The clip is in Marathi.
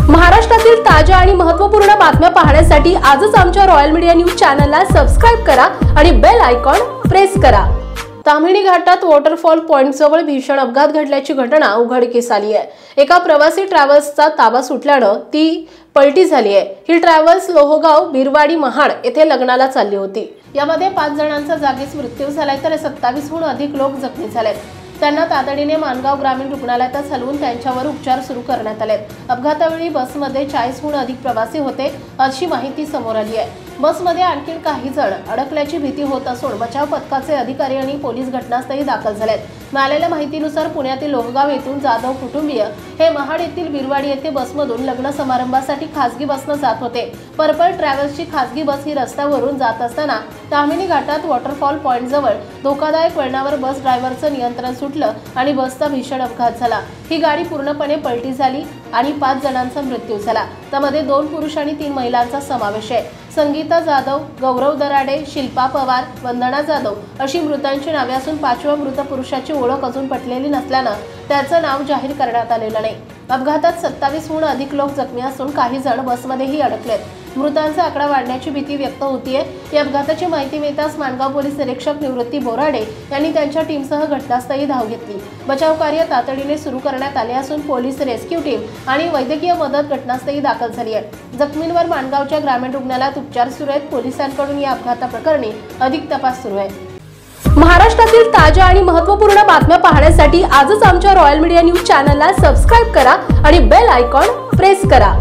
महाराष्ट्रातील ताज्या आणि महत्त्वपूर्ण बातम्या पाहण्यासाठी आजच आमच्या रॉयल मीडिया न्यूज चॅनलला सबस्क्राइब करा आणि बेल आयकॉन प्रेस करा। ताम्हिणी घाटात वॉटरफॉल पॉइंट जवळ भीषण अपघात घडल्याची घटना उघडकीस आली आहे। एका प्रवासी ट्रॅव्हल्सचा ताबा सुटल्यानं ती पलटी झाली आहे। ही ट्रॅव्हल्स लोहगाव बिरवाडी महाड येथे लग्नाला चालली होती। यामध्ये 5 जणांचा जागीच मृत्यू झालाय तर 27 हून अधिक लोक जखमी झालेत। त्यांना तातडीने मानगाव ग्रामीण रुग्णालयात हलवून त्यांच्यावर उपचार सुरू करण्यात आले। अपघातावेळी बसमध्ये 40 हून अधिक प्रवासी होते अशी माहिती समोर आली आहे। बसमध्ये आणखी काही जण अडकल्याची भीती होत असून बचाव पथकाचे अधिकारी आणि पोलीस घटनास्थळी दाखल झालेत। मिळालेल्या माहितीनुसार पुण्यातील लोहगाव येथून जाधव कुटुंबीय हे महाड येथील बिरवाडी येथे बसमधून लग्न समारंभासाठी खासगी बसने जात होते। पर्पल ट्रॅव्हल्सची खासगी बस ही रस्त्यावरून जात असताना ताम्हिणी घाटात वॉटरफॉल पॉइंट जवळ धोकादायक वळणावर बस ड्रायव्हरचं नियंत्रण सुटलं आणि बसचा भीषण अपघात झाला। ही गाडी पूर्णपणे पलटी झाली आणि 5 जणांचा मृत्यू झाला। त्यामध्ये 2 पुरुष आणि 3 महिलांचा समावेश आहे। संगीता जाधव, गौरव दराडे, शिल्पा पवार, वंदना जाधव अशी मृतांची नावे असून 5व्या मृत पुरुषाची ओळख अजून पटलेली नसल्यानं त्याचं नाव जाहीर करण्यात आलेलं नाही। अपघातात 27 हून अधिक लोक जखमी असून काही जण बसमध्येही अडकलेत। मृतांचा आकडा वाढण्याची भीती व्यक्त होतीये। या अपघाताची माहिती मिळताच मानगाव पोलीस निरीक्षक निवृत्ती बोराडे यांनी त्यांच्या टीमसह घटनास्थळी धाव घेतली। बचाव कार्य तातडीने सुरू करण्यात आले असून पोलीस रेस्क्यू टीम आणि वैद्यकीय मदत घटनास्थळी दाखल झाली आहे। जखमींवर मानगावच्या ग्रामीण रुग्णालयात उपचार सुरू आहेत। पोलिसांकडून या अपघाताप्रकरणी अधिक तपास सुरू आहे। महाराष्ट्रातील ताज्या आणि महत्त्वपूर्ण बातम्या पाहण्यासाठी आजच आमच्या रॉयल मीडिया न्यूज चॅनलला सबस्क्राइब करा आणि बेल आयकॉन प्रेस करा।